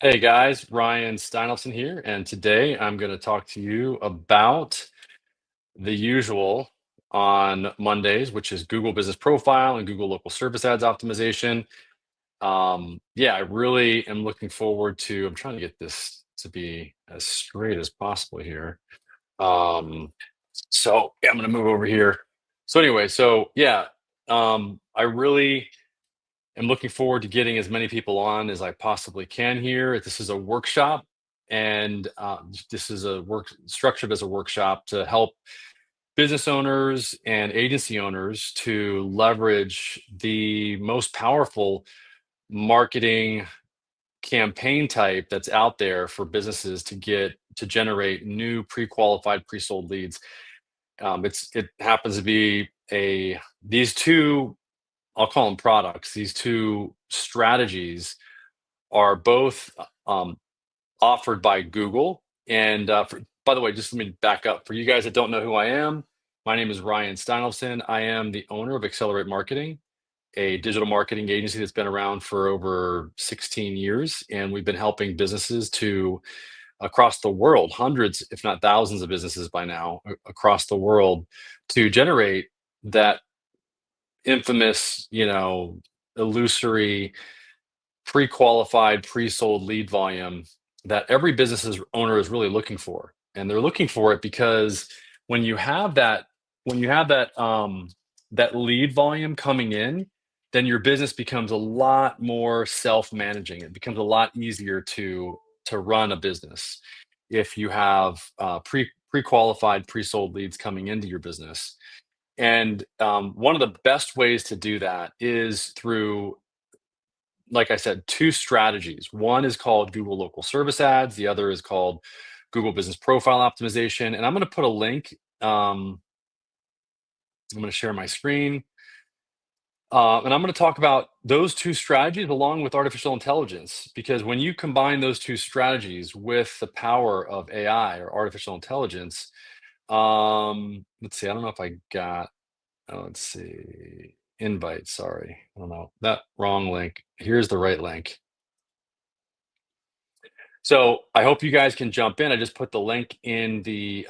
Hey guys, Ryan Steinolfson here, and today I'm going to talk to you about the usual on Mondays, which is Google Business Profile and Google Local Service Ads optimization. Yeah, I really am looking forward to. I'm trying to get this to be as straight as possible here. Um, so yeah, I'm going to move over here. So anyway, so yeah, I really am looking forward to getting as many people on as I possibly can here. This is a workshop, and this is a work structured as a workshop to help business owners and agency owners to leverage the most powerful marketing campaign type that's out there for businesses to generate new pre-qualified pre-sold leads. It happens to be a these two, I'll call them products. These two strategies are both offered by Google. And by the way, just let me back up. For you guys that don't know who I am, my name is Ryan Steinolfson. I am the owner of Accelerate Marketing, a digital marketing agency that's been around for over 16 years. And we've been helping businesses to across the world, hundreds, if not thousands of businesses by now across the world to generate that infamous, illusory pre-qualified, pre-sold lead volume that every owner is really looking for. And they're looking for it because when you have that, when you have that that lead volume coming in, then your business becomes a lot more self-managing. It becomes a lot easier to run a business if you have pre-qualified, pre-sold leads coming into your business. And one of the best ways to do that is through, like I said, two strategies. One is called Google Local Service Ads. The other is called Google Business Profile Optimization. And I'm going to put a link. I'm going to share my screen. And I'm going to talk about those two strategies along with artificial intelligence, because when you combine those two strategies with the power of AI or artificial intelligence, let's see, I don't know if I got, let's see, invite, sorry. I don't know, that wrong link. Here's the right link. So I hope you guys can jump in. I just put the link in the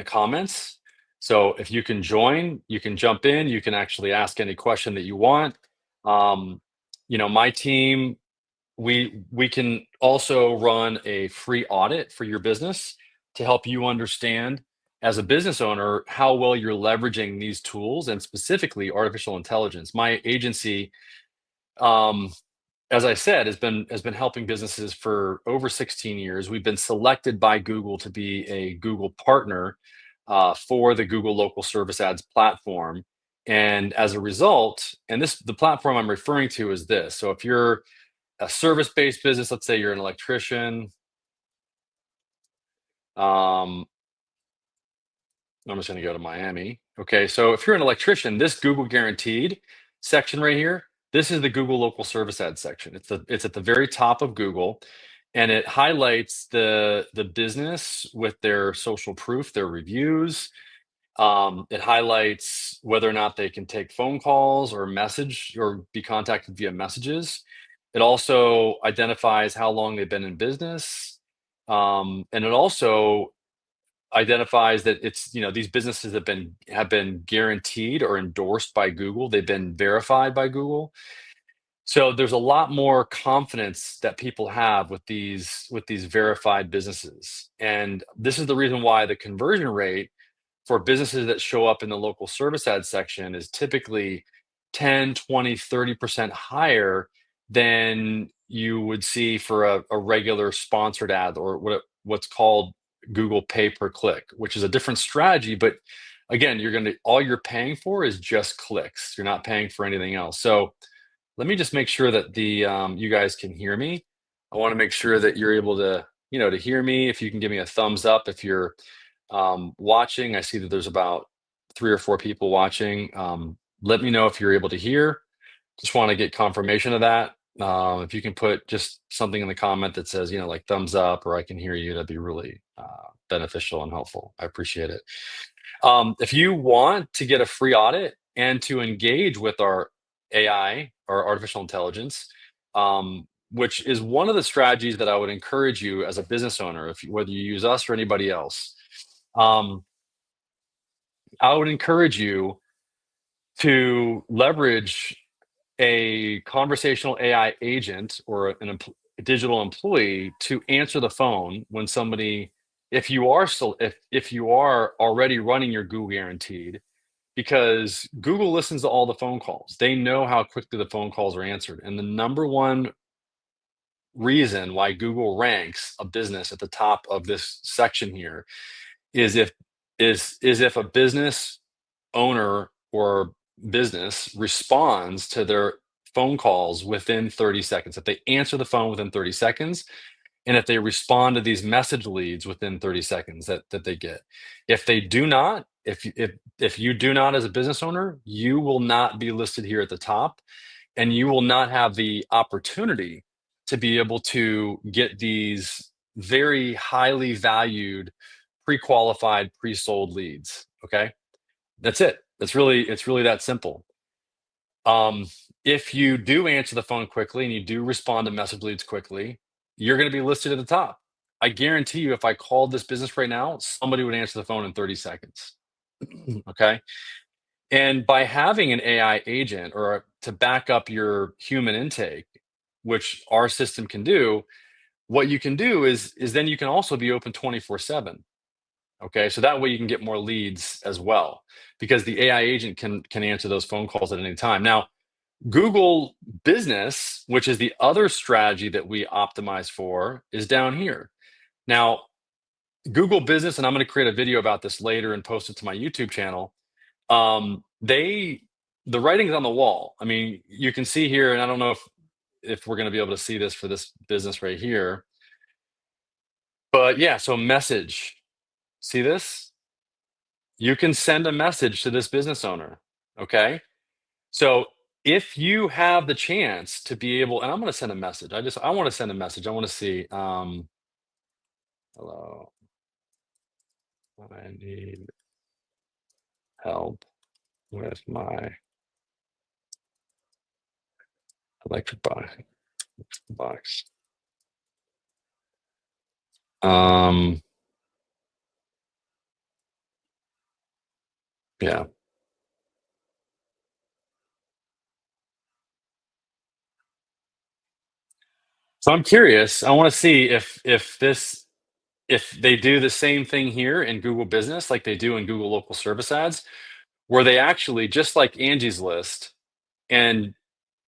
comments. So if you can join, you can jump in. You can actually ask any question that you want. Um, my team, we can also run a free audit for your business to help you understand as a business owner how well you're leveraging these tools and specifically artificial intelligence. My agency, um, as I said, has been helping businesses for over 16 years. We've been selected by Google to be a Google partner for the Google Local Service Ads platform. And as a result, and the platform I'm referring to is this. So if you're a service-based business, let's say you're an electrician, um, I'm just going to go to Miami. Okay, so if you're an electrician, this Google Guaranteed section right here, this is the Google Local Service Ad section. It's at the very top of Google, and it highlights the business with their social proof, their reviews. It highlights whether or not they can take phone calls or message or be contacted via messages. It also identifies how long they've been in business, and it also identifies that it's these businesses have been guaranteed or endorsed by Google. They've been verified by Google. So there's a lot more confidence that people have with these verified businesses. And this is the reason why the conversion rate for businesses that show up in the local service ad section is typically 10, 20, 30% higher than you would see for a regular sponsored ad or what's called Google pay per click, which is a different strategy. But again, all you're paying for is just clicks. You're not paying for anything else. So let me just make sure that you guys can hear me. I want to make sure that you're able to hear me. If you can give me a thumbs up if you're watching. I see that there's about 3 or 4 people watching. Let me know if you're able to hear. Just want to get confirmation of that. If you can put just something in the comment that says, like thumbs up or I can hear you, that'd be really beneficial and helpful. I appreciate it. If you want to get a free audit and to engage with our AI or artificial intelligence, which is one of the strategies that I would encourage you as a business owner, whether you use us or anybody else, um, I would encourage you to leverage a conversational AI agent or a digital employee to answer the phone when somebody, if you are already running your Google Guaranteed, because Google listens to all the phone calls. They know how quickly the phone calls are answered, and the number one reason why Google ranks a business at the top of this section here is if a business owner or business responds to their phone calls within 30 seconds. If they answer the phone within 30 seconds, and if they respond to these message leads within 30 seconds that they get. If they do not, if you do not as a business owner, you will not be listed here at the top, and you will not have the opportunity to be able to get these very highly valued, pre-qualified, pre-sold leads. Okay? That's it. It's really that simple. Um, if you do answer the phone quickly and you do respond to message leads quickly, you're going to be listed at the top. I guarantee you, if I called this business right now, somebody would answer the phone in 30 seconds. Okay. And by having an AI agent or to back up your human intake, which our system can do, what you can do is then you can also be open 24/7. Okay, so that way you can get more leads as well, because the AI agent can answer those phone calls at any time. Now, Google Business, which is the other strategy that we optimize for, is down here. Now, Google Business, and I'm going to create a video about this later and post it to my YouTube channel. They the writing's on the wall. I mean, you can see here, and I don't know if we're going to be able to see this for this business right here, but yeah. So message, see this? You can send a message to this business owner. Okay. So if you have the chance to be able, and I'm going to send a message. I want to send a message. I want to see, hello, I need help with my electric box. Um, yeah. So I'm curious. I want to see if they do the same thing here in Google Business like they do in Google Local Service Ads, where they actually, just like Angie's List and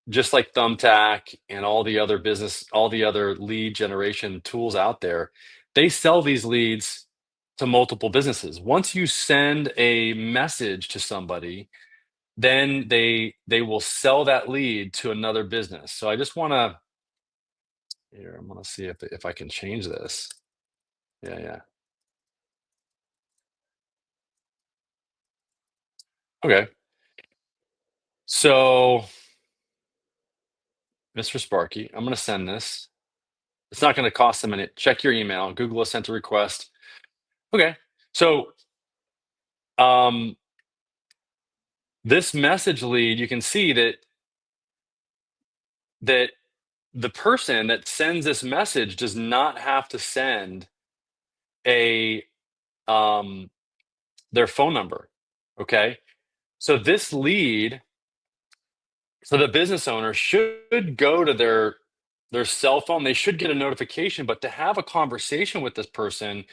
just like Thumbtack and all the other lead generation tools out there, they sell these leads to multiple businesses. Once you send a message to somebody, then they will sell that lead to another business. So I just want to here. I'm gonna see if I can change this. Yeah, yeah. Okay. So, Mr. Sparky, I'm gonna send this. It's not gonna cost a minute. Check your email. Google has sent a request. Okay. So, um, this message lead, you can see that the person that sends this message does not have to send a um their phone number. Okay. So this lead, so the business owner should go to their cell phone. They should get a notification, but to have a conversation with this person,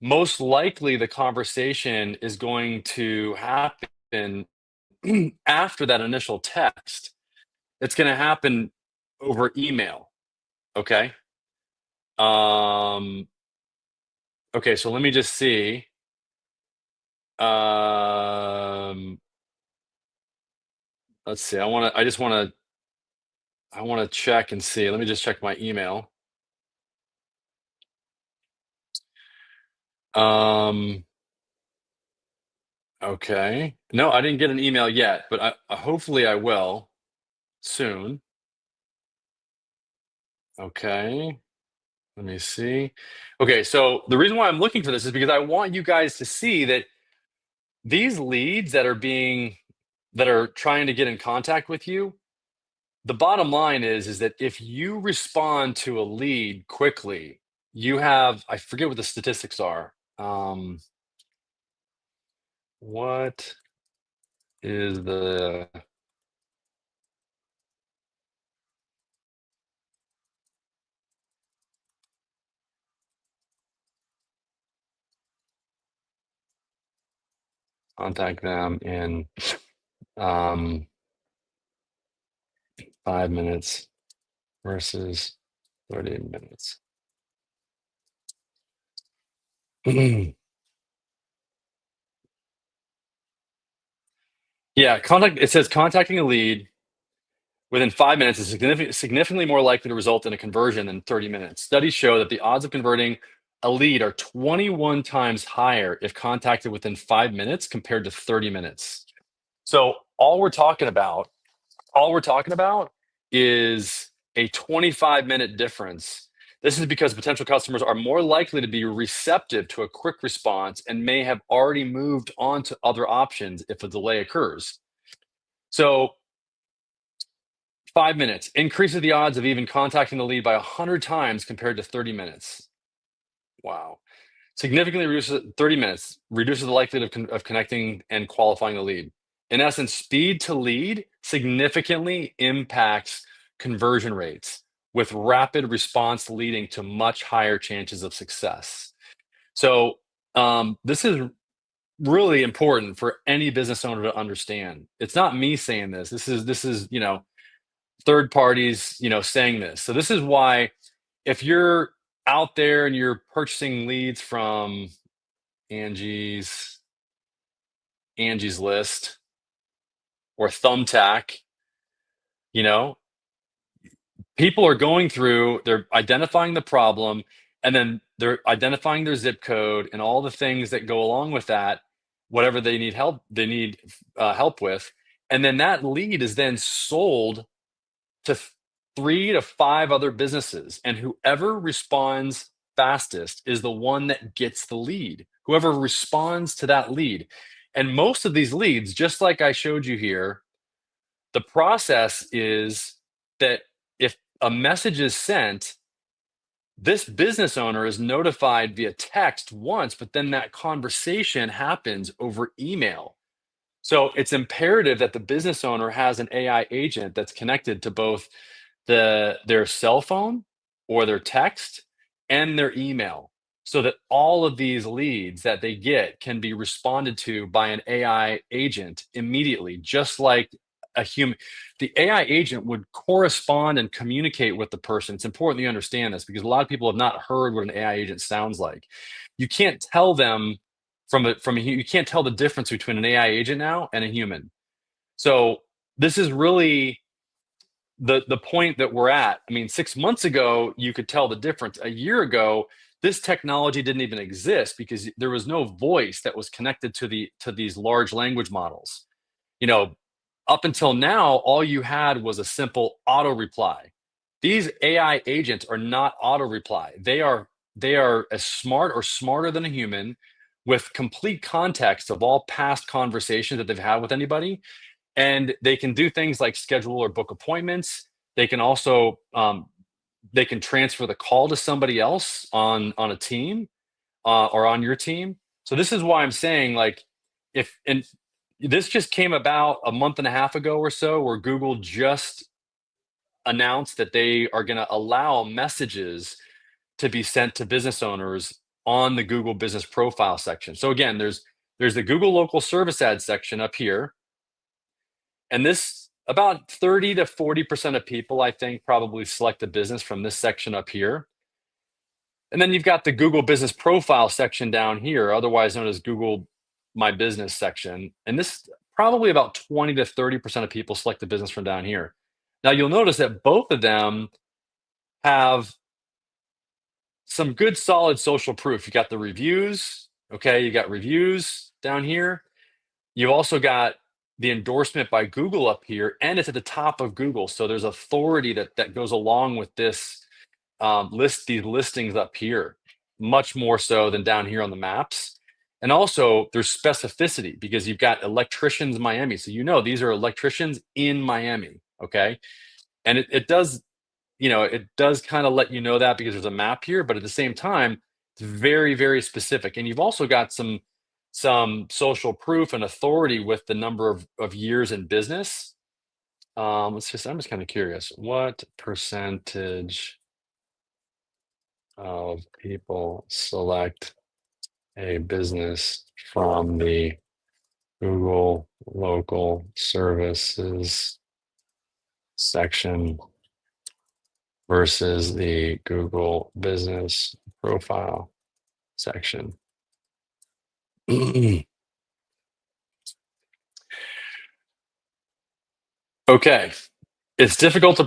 most likely the conversation is going to happen after that initial text. It's going to happen over email. Okay. Um, okay. So let me just see. Um, let's see. I want to check and see. Let me just check my email. Um, okay. No, I didn't get an email yet, but hopefully I will soon. Okay. Let me see. Okay, so the reason why I'm looking for this is because I want you guys to see that these leads that are trying to get in contact with you, the bottom line is that if you respond to a lead quickly, you have, I forget what the statistics are. What is the contact them in um, 5 minutes versus 30 minutes? Yeah, it says contacting a lead within 5 minutes is significantly more likely to result in a conversion than 30 minutes. Studies show that the odds of converting a lead are 21 times higher if contacted within 5 minutes compared to 30 minutes. So all we're talking about is a 25-minute difference. This is because potential customers are more likely to be receptive to a quick response and may have already moved on to other options if a delay occurs. So 5 minutes increases the odds of even contacting the lead by 100 times compared to 30 minutes. Wow. Significantly reduces 30 minutes, reduces the likelihood of connecting and qualifying the lead. In essence, speed to lead significantly impacts conversion rates, with rapid response leading to much higher chances of success. So, this is really important for any business owner to understand. It's not me saying this. This is third parties saying this. So this is why, if you're out there and you're purchasing leads from Angie's Angie's List or Thumbtack, you know, people are going through, they're identifying the problem, and then they're identifying their zip code and all the things that go along with that, whatever they need help with, and then that lead is then sold to 3 to 5 other businesses, and whoever responds fastest is the one that gets the lead. Whoever responds to that lead. And most of these leads, just like I showed you here, the process is that if a message is sent, this business owner is notified via text once, but then that conversation happens over email. So it's imperative that the business owner has an AI agent that's connected to both their cell phone or their text and their email, so that all of these leads that they get can be responded to by an AI agent immediately, just like a human. The AI agent would correspond and communicate with the person. It's important you understand this, because a lot of people have not heard what an AI agent sounds like. You can't tell them you can't tell the difference between an AI agent now and a human. So this is really the point that we're at. I mean, 6 months ago, you could tell the difference. A year ago, this technology didn't even exist because there was no voice that was connected to these large language models. You know, up until now, all you had was a simple auto reply. These AI agents are not auto reply. They are as smart or smarter than a human, with complete context of all past conversations that they've had with anybody, and they can do things like schedule or book appointments. They can also they can transfer the call to somebody else on a team, or on your team. So this is why I'm saying, like, if and this just came about a month and a half ago or so, where Google just announced that they are going to allow messages to be sent to business owners on the Google Business Profile section. So again, there's the Google Local Service Ad section up here, and this, about 30 to 40% of people, I think, probably select a business from this section up here. And then you've got the Google Business Profile section down here, otherwise known as Google My Business section. And this, probably about 20 to 30% of people select the business from down here. Now you'll notice that both of them have some good solid social proof. You got the reviews, okay? You got reviews down here. You've also got the endorsement by Google up here, and it's at the top of Google. So there's authority that goes along with this these listings up here, much more so than down here on the maps. And also there's specificity, because you've got electricians Miami. So these are electricians in Miami, okay? And it does, it does kind of let you know that because there's a map here, but at the same time, it's very, very specific. And you've also got some social proof and authority with the number of years in business. I'm just kind of curious, what percentage of people select a business from the Google local services section versus the Google business profile section? Okay, it's difficult to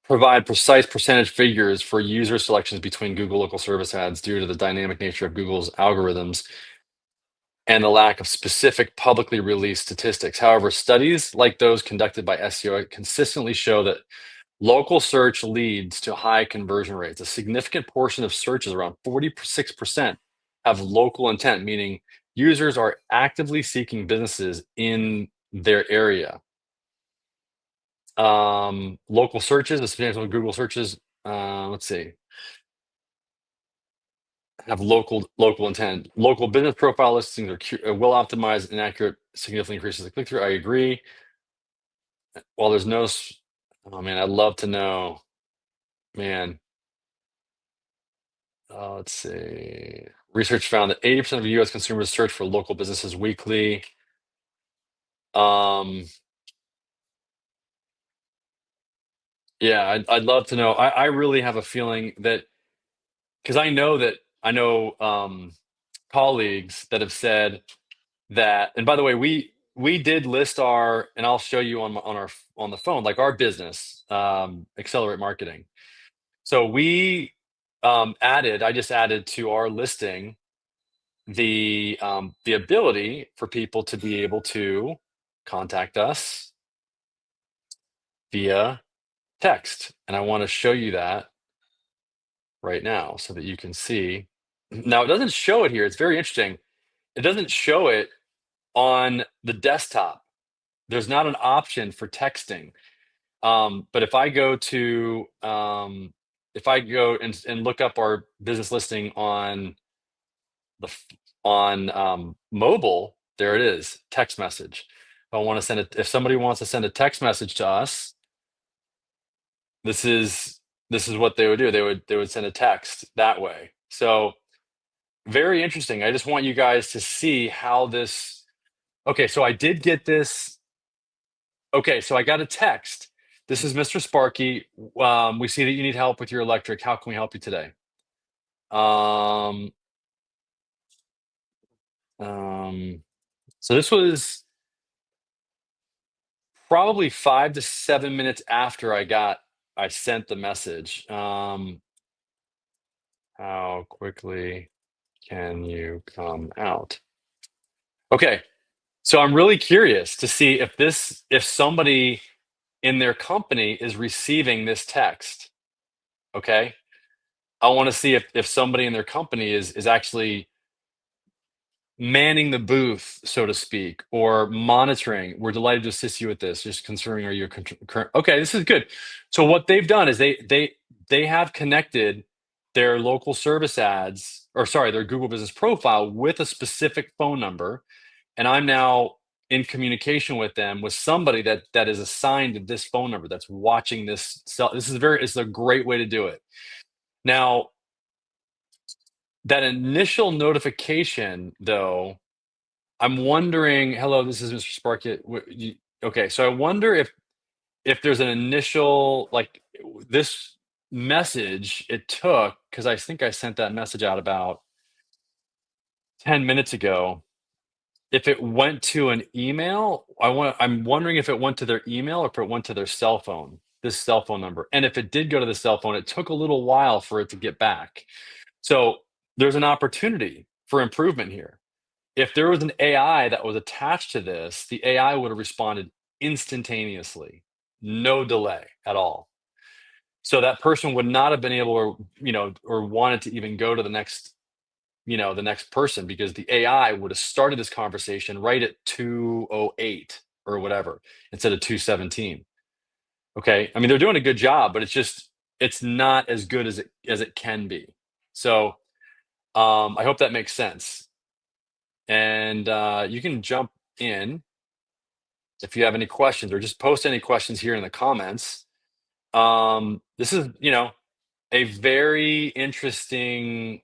provide precise percentage figures for user selections between Google local service ads due to the dynamic nature of Google's algorithms and the lack of specific publicly released statistics. However, studies like those conducted by SEO consistently show that local search leads to high conversion rates. A significant portion of searches, around 46%, have local intent, meaning users are actively seeking businesses in their area. Local searches, the substantial Google searches, let's see, have local intent. Local business profile listings are well optimized and accurate, significantly increases the click through. I agree. While there's no, oh man, I'd love to know, man. Let's see. Research found that 80% of U.S. consumers search for local businesses weekly. Um, yeah, I'd love to know. I really have a feeling that because I know colleagues that have said that. And by the way, we did list our, and I'll show you on the phone, like our business, Accelerate Marketing. So I just added to our listing the ability for people to be able to contact us via text. And I want to show you that right now so that you can see. Now, it doesn't show it here. It's very interesting. It doesn't show it on the desktop. There's not an option for texting. But if I go and look up our business listing on mobile, there it is, text message. If somebody wants to send a text message to us, this is what they would do. They would send a text that way. So very interesting. I just want you guys to see how this. Okay, so I did get this. Okay, so I got a text. This is Mr. Sparky. We see that you need help with your electric. How can we help you today? Um, um, so this was probably 5 to 7 minutes after I sent the message. How quickly can you come out? Okay, so I'm really curious to see if somebody in their company is receiving this text. Okay, I want to see if somebody in their company is actually manning the booth, so to speak, or monitoring. We're delighted to assist you with this. Just considering, are you current? Okay, this is good. So what they've done is they have connected their local service ads, or sorry, their Google Business profile with a specific phone number, and I'm now in communication with them with somebody that is assigned to this phone number that's watching this. So it's a great way to do it. Now, that initial notification, though, I'm wondering. Hello, this is Mr. Sparky. Okay, so I wonder if there's an initial like this message it took because I think I sent that message out about 10 minutes ago. If it went to an email, I'm wondering if it went to their email or if it went to their cell phone, this cell phone number. And if it did go to the cell phone, it took a little while for it to get back. So there's an opportunity for improvement here. If there was an AI that was attached to this, the AI would have responded instantaneously, no delay at all. So that person would not have been able or wanted to even go to the next person because the AI would have started this conversation right at 2:08 or whatever instead of 2:17. Okay. I mean, they're doing a good job, but it's not as good as it can be. So I hope that makes sense. And you can jump in if you have any questions or just post any questions here in the comments. This is, a very interesting,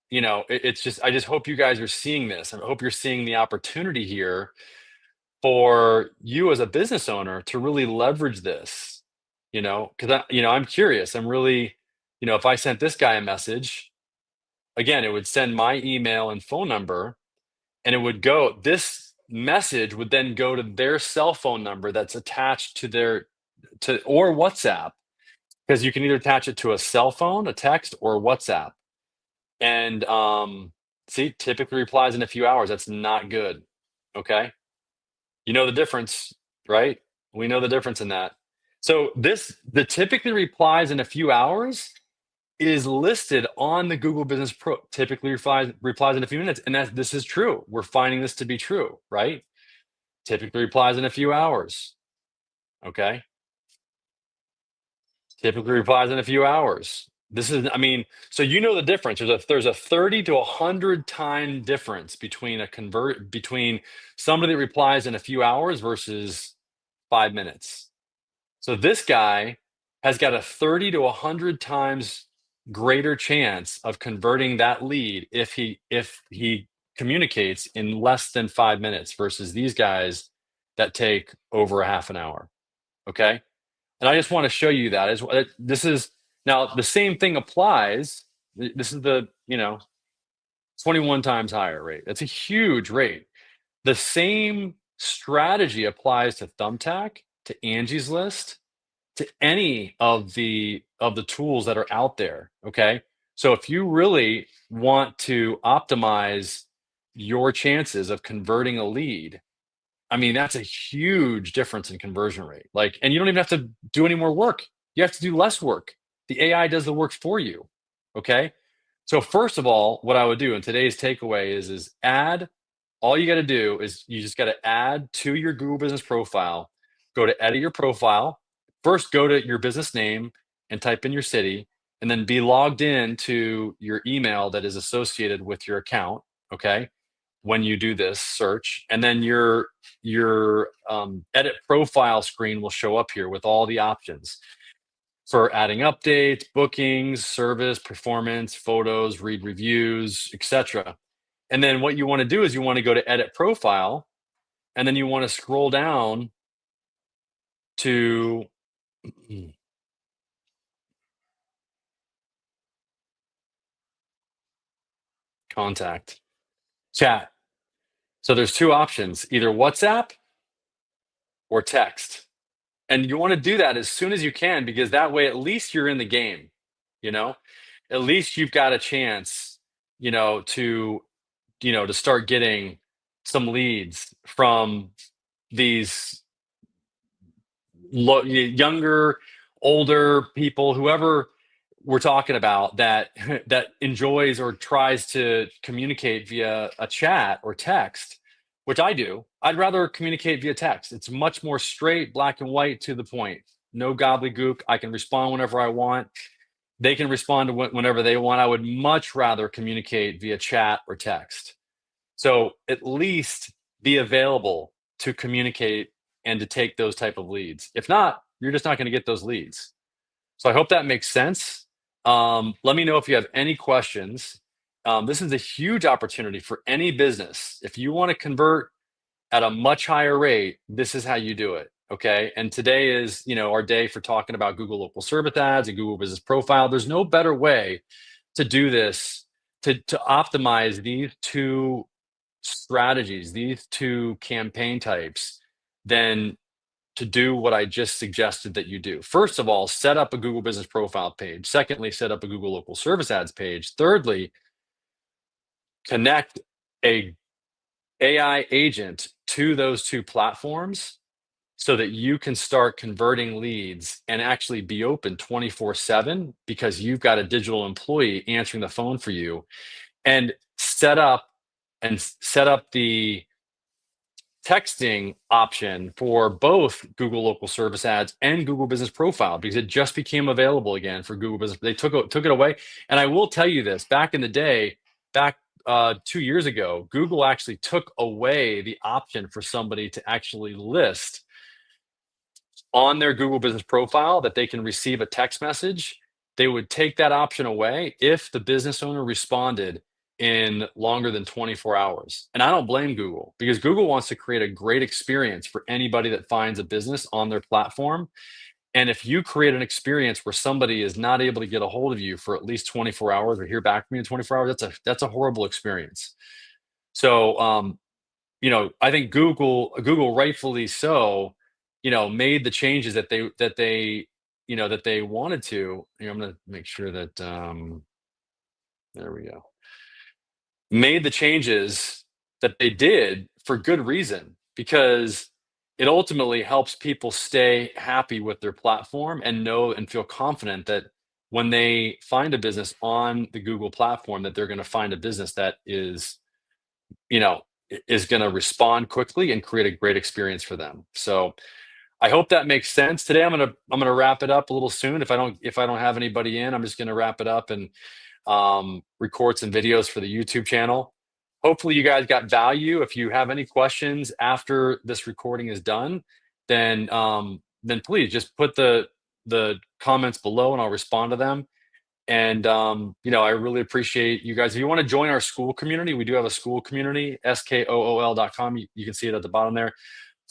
it's just, I just hope you guys are seeing this. I hope you're seeing the opportunity here for you as a business owner to really leverage this, because I'm curious. I'm really, if I sent this guy a message, again, it would send my email and phone number, and it would go, this message would then go to their cell phone number that's attached to or WhatsApp, because you can either attach it to a cell phone, a text, or WhatsApp. And see, typically replies in a few hours. That's not good. Okay. You know the difference, right? We know the difference in that. So the typically replies in a few hours is listed on the Google Business Pro. Typically replies in a few minutes, and this is true. We're finding this to be true, right? Typically replies in a few hours. Okay. Typically replies in a few hours. This is, I mean, so you know the difference. There's a 30 to 100 time difference between somebody that replies in a few hours versus 5 minutes. So this guy has got a 30 to 100 times greater chance of converting that lead if he communicates in less than 5 minutes versus these guys that take over a half an hour. Okay. And I just want to show you that this is now the same thing applies. This is the 21 times higher rate. That's a huge rate. The same strategy applies to Thumbtack, to Angie's List, to any of the tools that are out there. Okay. So if you really want to optimize your chances of converting a lead, I mean, that's a huge difference in conversion rate. Like, and you don't even have to do any more work. You have to do less work. The AI does the work for you. Okay. So first of all, what I would do in today's takeaway is add, all you got to do is you just got to add to your Google Business Profile, go to edit your profile. First, go to your business name and type in your city, and then be logged in to your email that is associated with your account. Okay. When you do this search, and then your edit profile screen will show up here with all the options for adding updates, bookings, service, performance, photos, read reviews, etc. And then what you want to do is you want to go to edit profile, and then you want to scroll down to contact, chat. So there's two options, either WhatsApp or text. And you want to do that as soon as you can, because that way at least you're in the game, you know? At least you've got a chance, to to start getting some leads from these younger, older people, whoever we're talking about, that that enjoys or tries to communicate via a chat or text, which I do. I'd rather communicate via text. It's much more straight, black and white, to the point. No gobbledygook. I can respond whenever I want. They can respond to whenever they want. I would much rather communicate via chat or text. So at least be available to communicate and to take those type of leads. If not, you're just not going to get those leads. So I hope that makes sense. Let me know if you have any questions. This is a huge opportunity for any business. If you want to convert at a much higher rate, this is how you do it. Okay. And today is, our day for talking about Google local service ads and Google Business Profile. There's no better way to do this, to optimize these two strategies, these two campaign types, than to do what I just suggested that you do. First of all, set up a Google Business Profile page. Secondly, set up a Google Local Service Ads page. Thirdly, connect a AI agent to those two platforms so that you can start converting leads and actually be open 24/7, because you've got a digital employee answering the phone for you. And set up the texting option for both Google Local Service Ads and Google Business Profile because it just became available again for Google Business. They took it away, and I will tell you this: back in the day, back 2 years ago, Google actually took away the option for somebody to actually list on their Google Business Profile that they can receive a text message. They would take that option away if the business owner responded in longer than 24 hours. And I don't blame Google because Google wants to create a great experience for anybody that finds a business on their platform. And if you create an experience where somebody is not able to get a hold of you for at least 24 hours or hear back from you in 24 hours, that's a horrible experience. So I think Google rightfully so, made the changes that they wanted to. I'm going to make sure that there we go. Made the changes that they did for good reason because it ultimately helps people stay happy with their platform and know and feel confident that when they find a business on the Google platform that they're going to find a business that you know is going to respond quickly and create a great experience for them. So I hope that makes sense. Today I'm gonna wrap it up a little soon. If I don't have anybody in, I'm just gonna wrap it up and record some videos for the YouTube channel. Hopefully you guys got value. If you have any questions after this recording is done, then please just put the comments below and I'll respond to them. And I really appreciate you guys. If you want to join our school community, we do have a school community, skool.com. You can see it at the bottom there,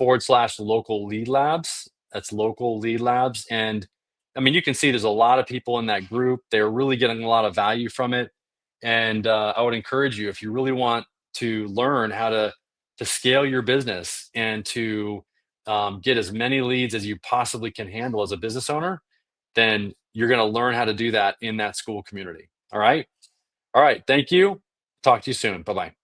/local lead labs. That's local lead labs. And I mean, you can see there's a lot of people in that group. They're really getting a lot of value from it. And I would encourage you, if you really want to learn how to scale your business and to get as many leads as you possibly can handle as a business owner, then you're going to learn how to do that in that school community. All right. All right. Thank you. Talk to you soon. Bye bye.